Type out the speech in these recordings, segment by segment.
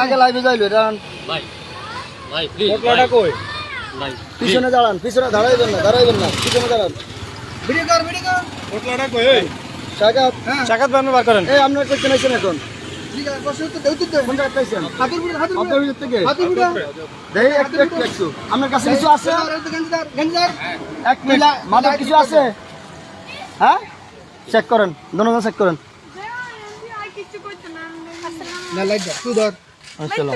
আগে লাইভে যাইলো এটা ভাই ভাই প্লিজ পোটলাটা কই ভাই পিছনে দাঁড়ান, পিছনে দাঁড়াইবেন না, পিছনে দাঁড়ান। ভিডিও কর। পোটলাটা কই এই শাকাত, চাকাত বানানো বার করেন এই আপনার কই কেনাইছেন এখন? ঠিক আছে, বসে তো দেউতে দে, কোন জায়গা পাইছেন? হাতের ভিতর থেকে। দেই একটু একটু। আপনার কাছে কিছু আছে? গঞ্জার। এক মিলা মাদার কিছু আছে? হ্যাঁ? চেক করেন, দোনো চেক করেন। না লাইট দাও, তুই ধর। আসসালাম।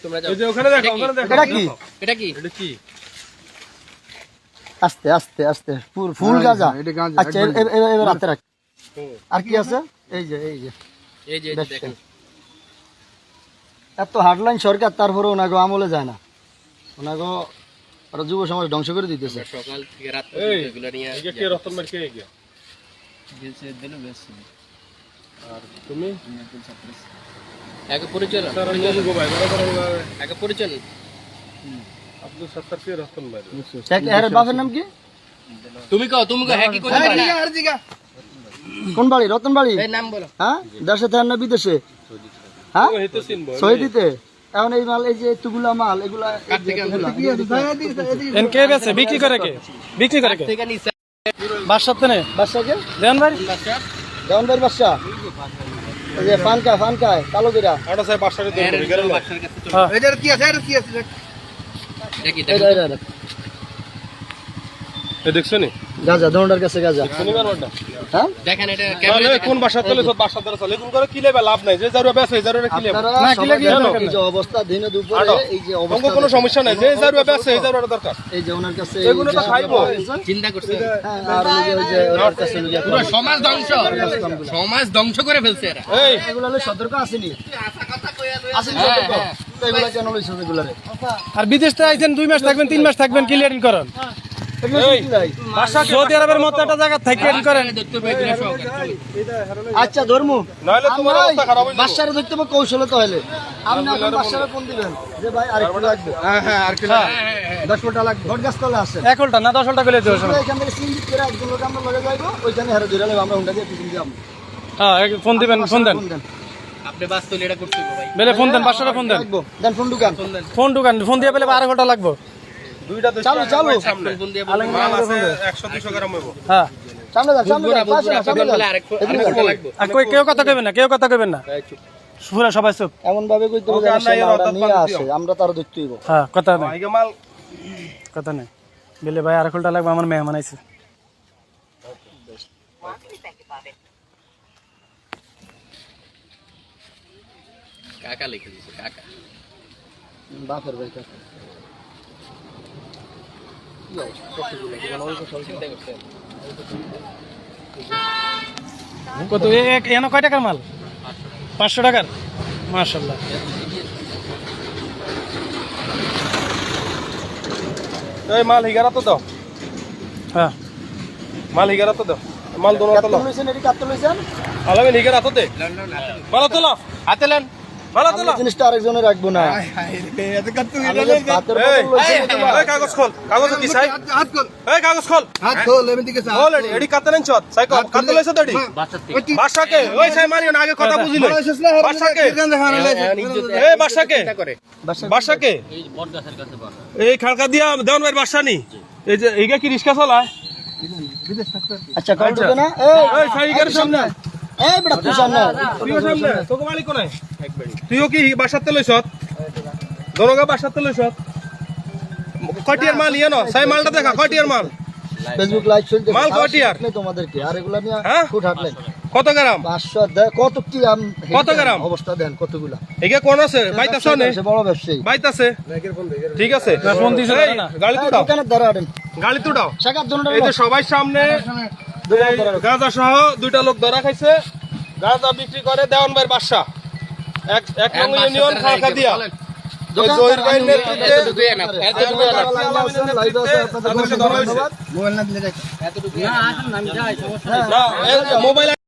তোমরা যাও এই যে ওখানে দেখো এটা কি? এটা কি আস্তে আস্তে আস্তে ফুল গাঁজা। আচ্ছা এবার হাতে রাখ। আর কি আছে? এই যে এই যে দেখেন এত হার্ডলাইন সরকার, তারপরে ওনাগো আমলে যায় না। ওনাগো ওরা যুব সমাজ ধ্বংস করে দিতেছে। সকাল থেকে রাত এই পর্যন্ত এগুলো নিয়ে এই যে কে রতন মার কে গিয়া গেছে দিনও গেছে আর তুমি একে পরিচয় না স্যার আমি গো ভাই বড় বড় একে পরিচয় না আব্দুল সত্তার কে রতন ভাই শেখ এর বাপের নাম কি? তুমি কও হ্যাঁ কি করতে পারে কোন বাড়ি? রতন বাড়ি? এই নাম বলো হ্যাঁ, দেশে থাকেন না বিদেশে? হ্যাঁ, ও হেতে চিনবো সৌদিতে। এখন এই মাল, এই যে এতগুলা মাল, এগুলা এনকে বেছে বিক্রি করে কে থেকে নিছে বাসাতে নে বাদশাকে দেন ভাই দেওয়ান ভাইয়ের বাদশা। এই যে ফানকায় কালো গিরা। আটা সাহেব বাসাতে দেন গেল বাসার কাছে চলে হ্যাঁ এটার কি আছে? দেখি এটা এ দেখছো নি গাজা, দোনটার কাছে গাজা। শনিবার ওটা হ্যাঁ, দেখেন এটা তাহলে ক্যামেরা কোন বাসা চলে সব বাসা দ্বারা চলে কোন করে কিলে লাভ নাই যে জারু বেছে জারু কিলে আপনারা না সবাই কিলে জানেন দরকার এই যে অবস্থা, দিনে দুপুরে আটো। এই যে অঙ্ক অবস্থা, কোনো সমস্যা নাই যে জারু বেছে জারু দরকার এই যে ওনার কাছে এগুলো তো খাইবো। চিন্তা করছে হ্যাঁ, আর ওই যে ওনার কাছে ওই যে পুরো সমাজ ধ্বংস করে ফেলছে এরা এই এগুলো হলে সতর্ক আসেনি, আসেনি হ্যাঁ, সতর্ক। হ্যাঁ। তো এগুলো কেন লইছেন এগুলারে? আর বিদেশ থেকে আইছেন 2 মাস থাকবেন 3 মাস থাকবেন ক্লিয়ারিং করেন এগুলো এই। কি লাই? সৌদি আরবের মতো একটা জায়গা থেকে করেন দেখতে পাই দিনা সব আচ্ছা ধর্ম, নাহলে তোমার অবস্থা খারাপ হয়ে যাবে বাসারে দেখতে হবে কৌশলে তো হলে। আপনি এখন বাসারে ফোন দিবেন যে ভাই আরেকটু লাগবে। হ্যাঁ আরেকটু 10 ফুটা লাগবে। ভোট চলে আসে। 1 উল্টা না 10 উল্টা করে দিও শোনো এখান থেকে সিঙ্গিত করে একজন লোক আমরা লগে যাইবো, ওইখানে হারে ধরে লইব, আমরা হুন্ডা দিয়ে পিছন দিয়ে আমরা। হ্যাঁ ফোন দিবেন ফোন দেন আপনি বাস্তব এটা করতে হবে ভাই বেলে ফোন দেন 500 ফোন দেন রাখবো। দেন ফোন দোকান। ফোন দোকান ফোন দিয়ে পেলে 12 ঘন্টা লাগবে দুইটা চালু চালু ফোন দিয়ে বলুন মাল আছে 100 200 গ্রাম হইব হ্যাঁ সামনে যান, সামনে যান, পাশে না, সামনে যান। আরেক লাগবে আর কেউ কথা কইবেন না পুরা সবাই চুপ এমন ভাবে কইতে হবে যেন সে মালটা নিয়ে আসে, আমরা তার দেখতে হইব। হ্যাঁ কথা নেই আইগে মাল কথা নেই বেলে ভাই 12 ঘন্টা লাগবে আমার মেহমান আইছে কাকা লিখে দিছে কাকা বাপের ভাই কাকা। চিন্তা করতে কত এখানে কয় টাকার মাল 500 টাকার মাশাআল্লাহ এই মাল হিগারা তো দাও হ্যাঁ মাল হিগারা তো দাও মাল দোনো তো কাটতে লইছেন, এটি কাটতে লইছেন। আলামে হিগারা তো দে মাল তো লাও হাতে লেন মাল তো আমরা লাও জিনিসটা আরেকজনে রাখবো না। আমি যে ভাতের এই বোতল লইছি, এই কাগজ খোল কাগজ কি চাই এই কাগজ খোল খোল এডি কাতে নেন চত সাই কাতে লইছ দড়ি বাচ্চা থেকে বাসাকে ওই সাই মারিও না আগে কথা বুঝিল বাসাকে এই বাসাকে করে বাসাকে এই বটগাছের কাছে বড় এই খালকা দিয়া দেওয়ান ভাই বাসা নি এই যে এইটা কি রিস্কা চলায় আচ্ছা কল আচ্ছা। ঢুকে না। এই সাইগার সামনে এই বেটা তুই সামনে। তুইও সামনে তোকে মালিক কোনে তুইও কি বাসাতে লইছত দরগা বাসাতে লইছত কটিয়ার মাল ইয়া না সাই মালটা দেখা কটিয়ার মাল ফেসবুক লাইভ চলতে মাল কটিয়ার? তোমাদেরকে আর এগুলা নিয়ে হ্যাঁ? ফুট হাঁটলেন। কত গ্রাম 500 দেয় কত কি কত গ্রাম? অবস্থা দেন কতগুলা। এগে কোন আছে বাইতাছ নে সে বড় ব্যবসায়ী। বাইতাছে ঠিক আছে ফোন দিছে এই, গাড়ি তো দাও দোকানের দ্বারা আনেন গাড়ি তো দাও শাকার জন্য এই যে সবাই সামনে গাঁজা সহ 2টা লোক ধরা খাইছে গাঁজা বিক্রি করে দেওয়ান ভাইয়ের বাসা এক নং ইউনিয়ন খালকা দিয়া জহির ভাইয়ের নেতৃত্বে মোবাইল না দিলে না মোবাইল